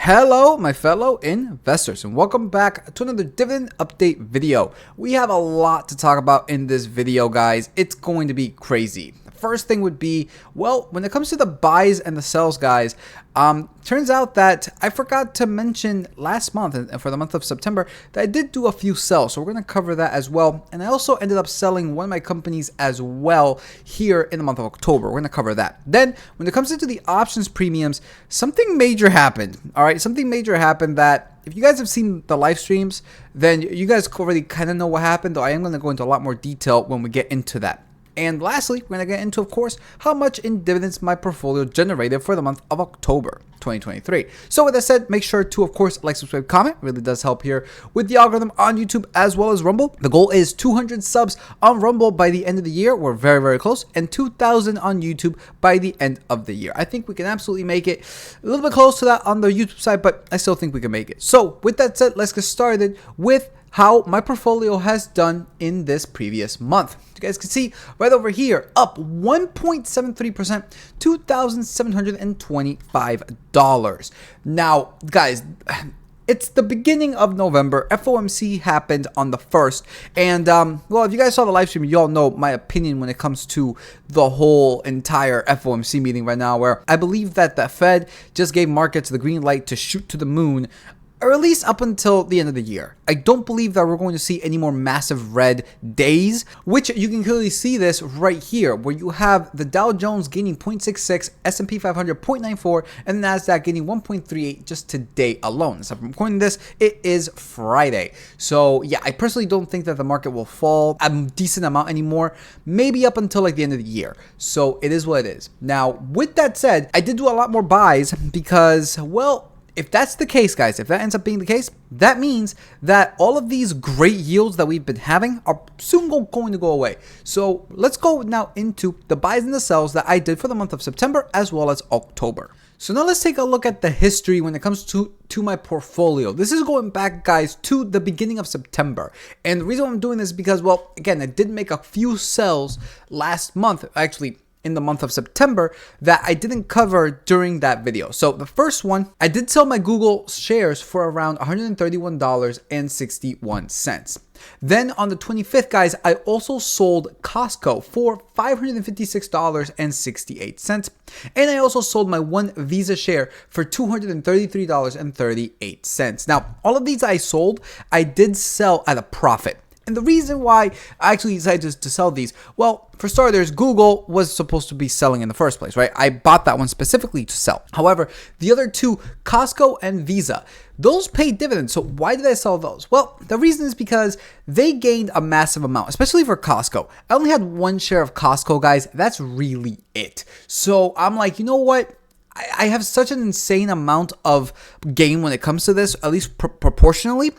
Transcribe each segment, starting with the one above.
Hello, my fellow investors, and welcome back to another dividend update video. We have a lot to talk about in this video, guys. It's going to be crazy. The first thing would be, well, when it comes to the buys and the sells, guys, turns out that I forgot to mention last month, and for the month of September, that I did do a few sells. So we're going to cover that as well. And I also ended up selling one of my companies as well here in the month of October. We're going to cover that. Then when it comes into the options premiums, something major happened. All right, something major happened that if you guys have seen the live streams, then you guys already kind of know what happened, though I am going to go into a lot more detail when we get into that. And lastly, we're going to get into, of course, how much in dividends my portfolio generated for the month of October 2023. So with that said, make sure to, of course, like, subscribe, comment. It really does help here with the algorithm on YouTube as well as Rumble. The goal is 200 subs on Rumble by the end of the year. We're very, very close. And 2,000 on YouTube by the end of the year. I think we can absolutely make it a little bit close to that on the YouTube side, but I still think we can make it. So with that said, let's get started with how my portfolio has done in this previous month. You guys can see right over here, up 1.73%, $2,725. Now, guys, it's the beginning of November. FOMC happened on the 1st. And, well, if you guys saw the live stream, you all know my opinion when it comes to the whole entire FOMC meeting right now, where I believe that the Fed just gave markets the green light to shoot to the moon, or at least up until the end of the year. I don't believe that we're going to see any more massive red days, which you can clearly see this right here, where you have the Dow Jones gaining 0.66, S&P 500 0.94, and the NASDAQ gaining 1.38 just today alone. So I'm recording this, it is Friday. So yeah, I personally don't think that the market will fall a decent amount anymore, maybe up until like the end of the year. So it is what it is. Now, with that said, I did do a lot more buys because, well, if that's the case, guys, if that ends up being the case, that means that all of these great yields that we've been having are soon going to go away. So let's go now into the buys and the sells that I did for the month of September as well as October. So now let's take a look at the history when it comes to my portfolio. This is going back, guys, to the beginning of September. And the reason I'm doing this is because, well, again, I did make a few sells last month, actually, in the month of September, that I didn't cover during that video. So the first one, I did sell my Google shares for around $131.61. Then on the 25th, guys, I also sold Costco for $556.68. And I also sold my one Visa share for $233.38. Now, all of these I sold, I did sell at a profit. And the reason why I actually decided to sell these, well, for starters, Google was supposed to be selling in the first place, right? I bought that one specifically to sell. However, the other two, Costco and Visa, those paid dividends. So why did I sell those? Well, the reason is because they gained a massive amount, especially for Costco. I only had one share of Costco, guys. That's really it. So I'm like, you know what? I have such an insane amount of gain when it comes to this, at least proportionally.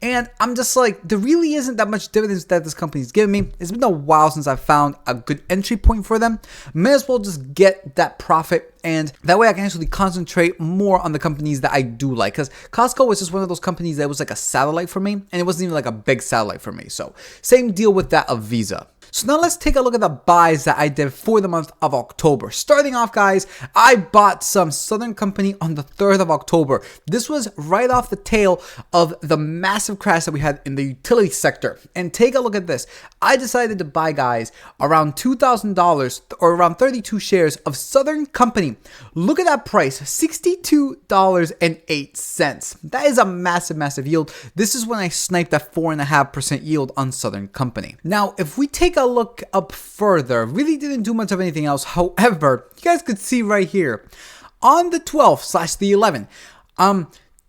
And I'm just like, there really isn't that much dividends that this company's giving me. It's been a while since I found a good entry point for them. May as well just get that profit. And that way I can actually concentrate more on the companies that I do like. Because Costco was just one of those companies that was like a satellite for me. And it wasn't even like a big satellite for me. So same deal with that of Visa. So now let's take a look at the buys that I did for the month of October. Starting off, guys, I bought some Southern Company on the 3rd of October. This was right off the tail of the massive crash that we had in the utility sector. And take a look at this. I decided to buy, guys, around $2,000 or around 32 shares of Southern Company. Look at that price, $62.08. That is a massive, massive yield. This is when I sniped that 4.5% yield on Southern Company. Now, if we take a look up further, really didn't do much of anything else. However, you guys could see right here on the 12th/the 11th,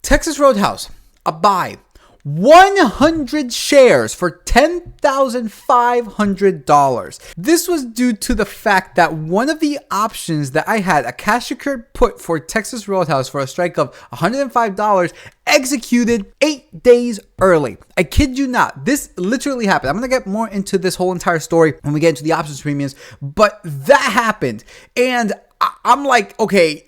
Texas Roadhouse, a buy, 100 shares for $10,500. This was due to the fact that one of the options that I had, a cash secured put for Texas Roadhouse for a strike of $105, executed 8 days early. I kid you not. This literally happened. I'm going to get more into this whole entire story when we get into the options premiums, but that happened. And I'm like, okay,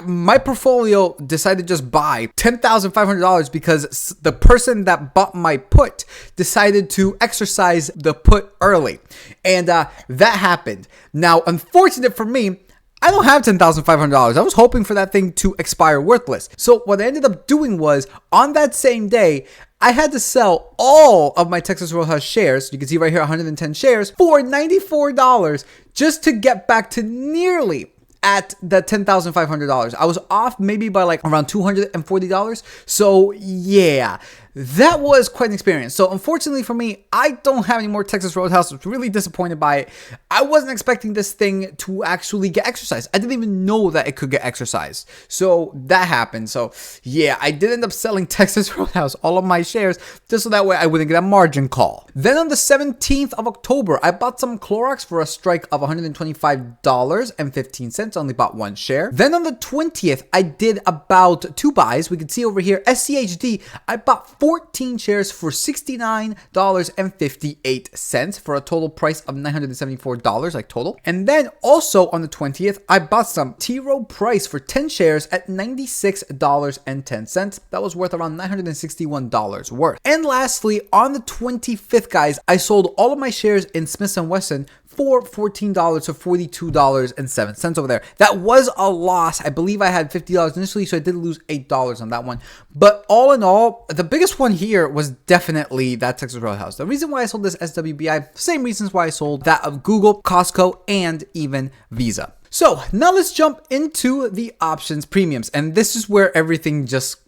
my portfolio decided to just buy $10,500 because the person that bought my put decided to exercise the put early. And that happened. Now, unfortunate for me, I don't have $10,500. I was hoping for that thing to expire worthless. So what I ended up doing was, on that same day, I had to sell all of my Texas Roadhouse shares. You can see right here, 110 shares for $94 just to get back to nearly at the $10,500. I was off maybe by like around $240. So yeah, that was quite an experience. So unfortunately for me, I don't have any more Texas Roadhouse. I was really disappointed by it. I wasn't expecting this thing to actually get exercised. I didn't even know that it could get exercised. So that happened. So yeah, I did end up selling Texas Roadhouse, all of my shares, just so that way I wouldn't get a margin call. Then on the 17th of October, I bought some Clorox for a strike of $125.15. Only bought one share. Then on the 20th, I did about 2 buys. We can see over here, SCHD, I bought 14 shares for $69.58 for a total price of $974, like total. And then also on the 20th, I bought some T. Rowe Price for 10 shares at $96.10. That was worth around $961 worth. And lastly, on the 25th, guys, I sold all of my shares in Smith & Wesson for $14 to $42.07 over there. That was a loss. I believe I had $50 initially, so I did lose $8 on that one. But all in all, the biggest one here was definitely that Texas Roadhouse. The reason why I sold this SWBI, same reasons why I sold that of Google, Costco, and even Visa. So now let's jump into the options premiums. And this is where everything just,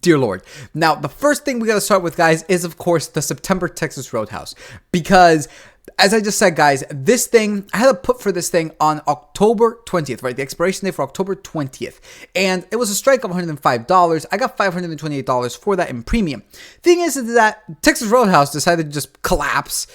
dear Lord. Now, the first thing we got to start with, guys, is of course the September Texas Roadhouse. Because as I just said, guys, this thing, I had to put for this thing on October 20th, right? The expiration date for October 20th. And it was a strike of $105. I got $528 for that in premium. Thing is that Texas Roadhouse decided to just collapse,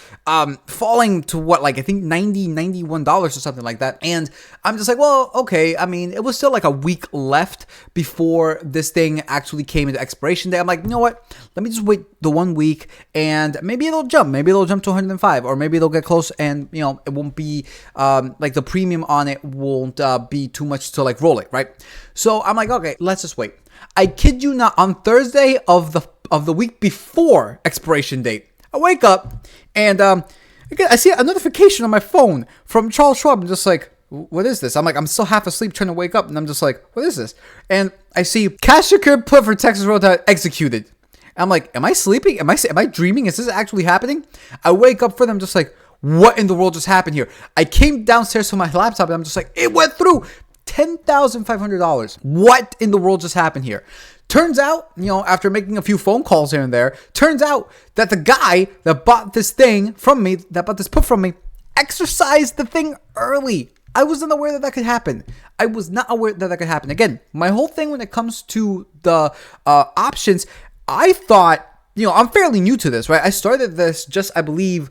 falling to what, like, I think $91 or something like that. And I'm just like, well, okay. I mean, it was still like a week left before this thing actually came into expiration day. I'm like, you know what? Let me just wait the 1 week and maybe it'll jump. Maybe it'll jump to 105, or maybe it'll get close and, you know, it won't be like the premium on it won't be too much to like roll it, right? So I'm like, okay, let's just wait. I kid you not, on Thursday of the week before expiration date, I wake up and again, I see a notification on my phone from Charles Schwab. I'm just like, what is this? I'm like, I'm still half asleep trying to wake up, and I'm just like, what is this? And I see cash secured put for Texas Roadhouse executed. I'm like, am I sleeping? Am I dreaming? Is this actually happening? I wake up for them, just like, what in the world just happened here? I came downstairs to my laptop and I'm just like, it went through $10,500. What in the world just happened here? Turns out, you know, after making a few phone calls here and there, turns out that the guy that bought this thing from me, that bought this put from me, exercised the thing early. I wasn't aware that that could happen. I was not aware that that could happen. Again, my whole thing when it comes to the options, I thought, you know, I'm fairly new to this, right? I started this just, I believe,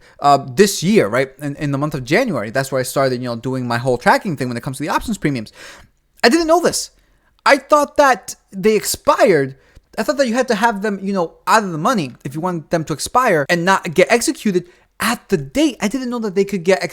this year, right? In the month of January. That's where I started, you know, doing my whole tracking thing when it comes to the options premiums. I didn't know this. I thought that they expired. I thought that you had to have them, you know, out of the money if you want them to expire and not get executed at the date. I didn't know that they could get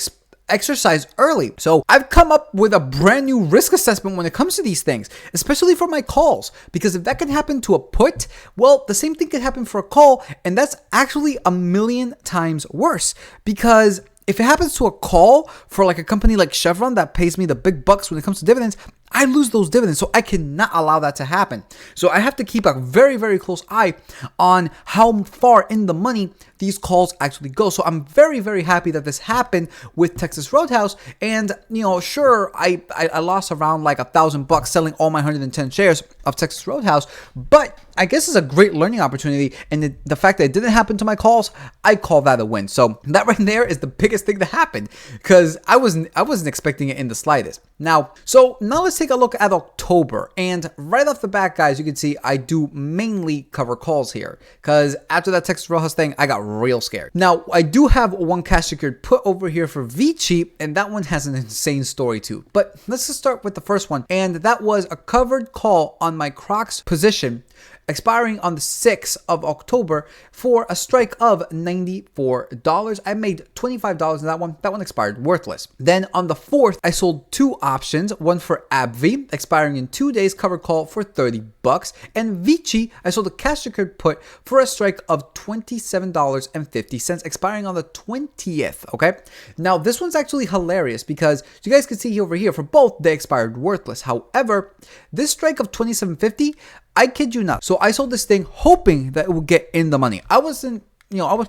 exercise early. So I've come up with a brand new risk assessment when it comes to these things, especially for my calls, because if that can happen to a put, well, the same thing could happen for a call, and that's actually a million times worse. Because if it happens to a call for like a company like Chevron that pays me the big bucks when it comes to dividends, I lose those dividends. So I cannot allow that to happen. So I have to keep a very, very close eye on how far in the money these calls actually go. So I'm very, very happy that this happened with Texas Roadhouse. And, you know, sure, I lost around like $1,000 selling all my 110 shares of Texas Roadhouse, but I guess it's a great learning opportunity. And the fact that it didn't happen to my calls, I call that a win. So that right there is the biggest thing that happened, because I wasn't expecting it in the slightest. Now let's take a look at October. And right off the bat, guys, you can see I do mainly cover calls here, because after that Texas Roadhouse thing, I got real scared. Now, I do have one cash secured put over here for Vici, and that one has an insane story too. But let's just start with the first one. And that was a covered call on my Crocs position, expiring on the 6th of October for a strike of $94. I made $25 in that one. That one expired worthless. Then on the 4th, I sold 2 options, one for AbbVie, expiring in 2 days, covered call for $30. And Vici, I sold a cash secured put for a strike of $27.50, expiring on the 20th, okay? Now, this one's actually hilarious because you guys can see over here, for both, they expired worthless. However, this strike of $27.50, I kid you not. So I sold this thing hoping that it would get in the money. I was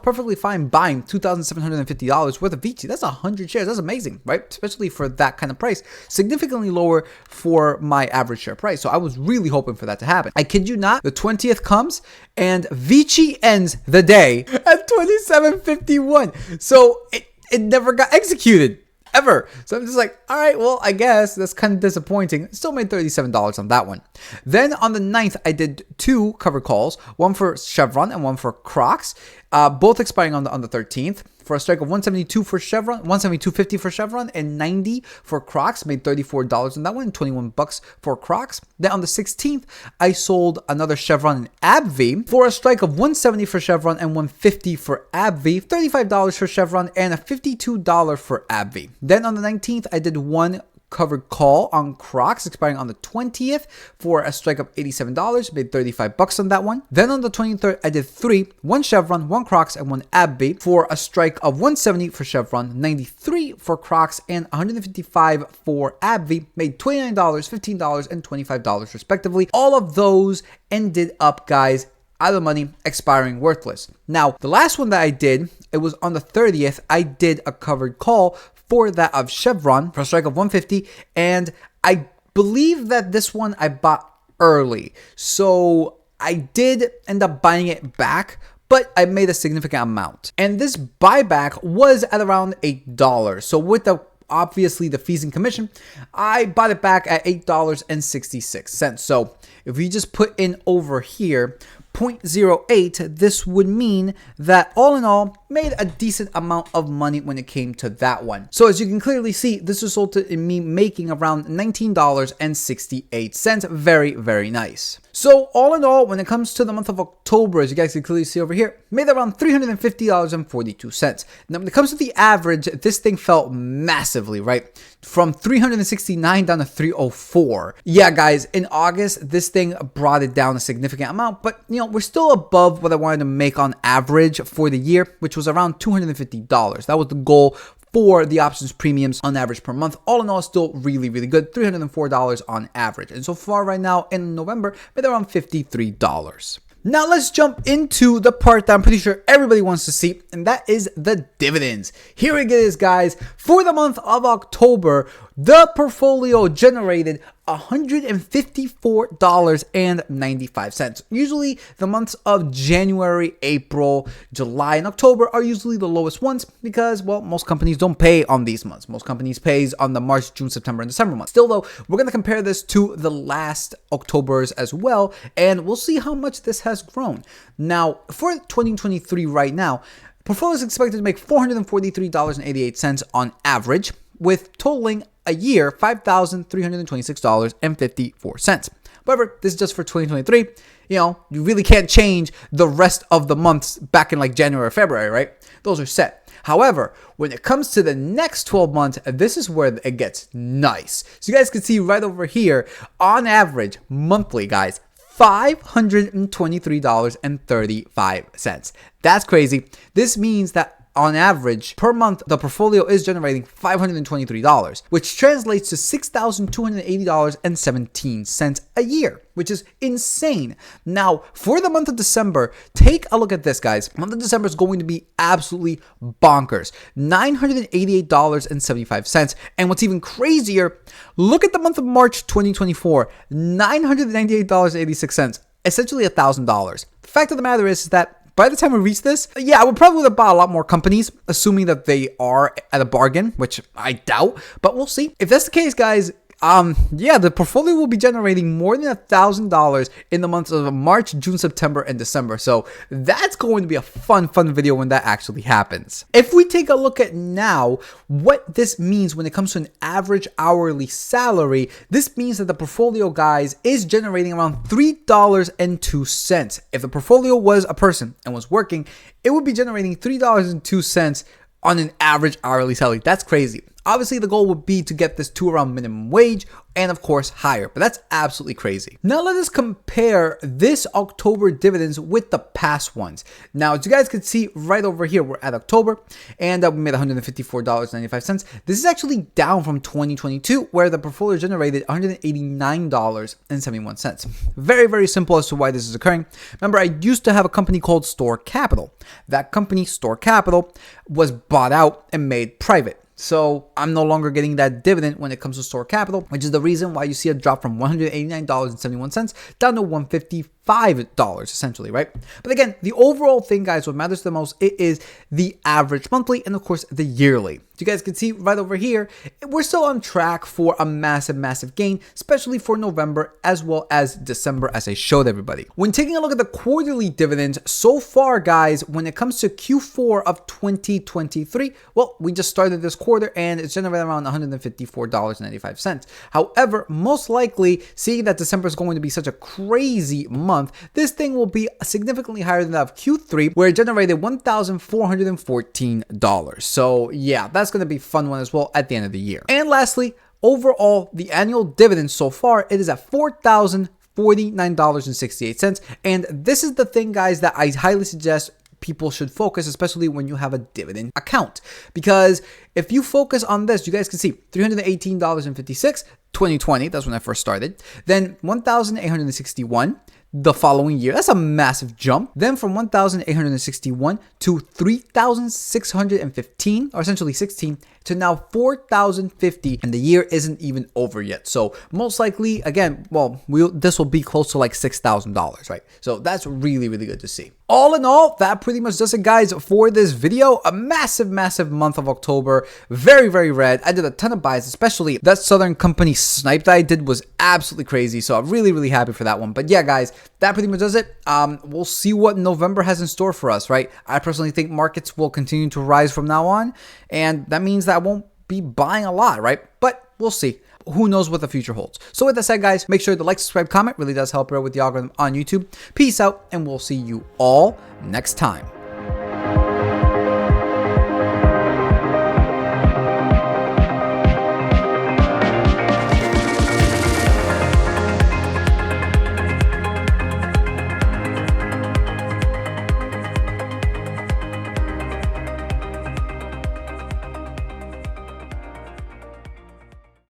perfectly fine buying $2,750 worth of Vici. That's 100 shares. That's amazing, right? Especially for that kind of price. Significantly lower for my average share price. So I was really hoping for that to happen. I kid you not. The 20th comes and Vici ends the day at $27.51. So it never got executed. Ever. So I'm just like, all right, well, I guess that's kind of disappointing. Still made $37 on that one. Then on the 9th, I did 2 covered calls, one for Chevron and one for Crocs, both expiring on the 13th. For a strike of $172 for Chevron, $172.50 for Chevron, and $90 for Crocs. Made $34 on that one, $21 for Crocs. Then on the 16th, I sold another Chevron and AbbVie for a strike of $170 for Chevron and $150 for AbbVie, $35 for Chevron, and a $52 for AbbVie. Then on the 19th, I did 1 covered call on Crocs, expiring on the 20th for a strike of $87, made $35 on that one. Then on the 23rd, I did 3, 1 Chevron, 1 Crocs, and 1 AbbVie for a strike of $170 for Chevron, $93 for Crocs, and $155 for AbbVie, made $29, $15, and $25 respectively. All of those ended up, guys, out of the money, expiring worthless. Now, the last one that I did, it was on the 30th, I did a covered call for that of Chevron for a strike of $150, and I believe that this one I bought early, so I did end up buying it back, but I made a significant amount, and this buyback was at around $8. So with obviously the fees and commission, I bought it back at $8.66. So if we just put in over here 0.08, this would mean that all in all, made a decent amount of money when it came to that one. So as you can clearly see, this resulted in me making around $19.68. Very, very nice. So all in all, when it comes to the month of October, as you guys can clearly see over here, made around $350.42. Now when it comes to the average, this thing fell massively, right? From 369 down to 304. Yeah, guys, in August, this thing brought it down a significant amount, but we're still above what I wanted to make on average for the year, which was around $250. That was the goal for the options premiums on average per month. All in all, still really, really good. $304 on average. And so far right now in November, made around $53. Now let's jump into the part that I'm pretty sure everybody wants to see, and that is the dividends. Here it is, guys. For the month of October, the portfolio generated $154.95. Usually the months of January, April, July, and October are usually the lowest ones because, well, most companies don't pay on these months. Most companies pays on the March, June, September, and December months. Still though, we're going to compare this to the last Octobers as well, and we'll see how much this has grown. Now, for 2023 right now, portfolio is expected to make $443.88 on average, with totaling a year $5,326.54. However, this is just for 2023. You really can't change the rest of the months back in like January or February, right? Those are set. However, when it comes to the next 12 months, this is where it gets nice. So you guys can see right over here, on average, monthly, guys, $523.35. That's crazy. This means that on average, per month, the portfolio is generating $523, which translates to $6,280.17 a year, which is insane. Now, for the month of December, take a look at this, guys. The month of December is going to be absolutely bonkers. $988.75. And what's even crazier, look at the month of March 2024, $998.86, essentially $1,000. The fact of the matter is that by the time we reach this, yeah, I would probably have bought a lot more companies, assuming that they are at a bargain, which I doubt, but we'll see. If that's the case, guys, yeah, the portfolio will be generating more than $1,000 in the months of March, June, September, and December. So that's going to be a fun video when that actually happens. If we take a look at now what this means when it comes to an average hourly salary, this means that the portfolio, guys, is generating around $3.02. If the portfolio was a person and was working, it would be generating $3.02 on an average hourly salary. That's crazy. Obviously, the goal would be to get this to around minimum wage and of course higher, but that's absolutely crazy. Now let us compare this October dividends with the past ones. Now, as you guys can see right over here, we're at October and we made $154.95. This is actually down from 2022 where the portfolio generated $189.71. Very, very simple as to why this is occurring. Remember, I used to have a company called Store Capital. That company, Store Capital, was bought out and made private. So I'm no longer getting that dividend when it comes to Store Capital, which is the reason why you see a drop from $189.71 down to $155 essentially, right? But again, the overall thing, guys, what matters the most, it is the average monthly and of course the yearly. You guys can see right over here, we're still on track for a massive gain, especially for November as well as December, as I showed everybody. When taking a look at the quarterly dividends so far, guys, when it comes to Q4 of 2023, well, we just started this quarter and it's generated around $154.95. However, most likely, seeing that December is going to be such a crazy month, this thing will be significantly higher than that of Q3, where it generated $1,414. So yeah, that's going to be a fun one as well at the end of the year. And lastly, overall, the annual dividend so far, it is at $4,049.68. And this is the thing, guys, that I highly suggest people should focus, especially when you have a dividend account. Because if you focus on this, you guys can see $318.56, 2020, that's when I first started. Then $1,861 the following year. That's a massive jump. Then from 1,861 to 3,615, or essentially 16, to now 4,050, and the year isn't even over yet. So most likely, again, well, this will be close to like $6,000, right? So that's really good to see. All in all, that pretty much does it, guys, for this video. A massive month of October. Very red. I did a ton of buys, especially that Southern Company snipe that I did was absolutely crazy. So I'm really happy for that one. But yeah, guys, that pretty much does it. We'll see what November has in store for us, right? I personally think markets will continue to rise from now on, and that means that I won't be buying a lot, right? But we'll see. Who knows what the future holds. So with that said, guys, make sure to like, subscribe, comment. Really does help out with the algorithm on YouTube. Peace out, and we'll see you all next time.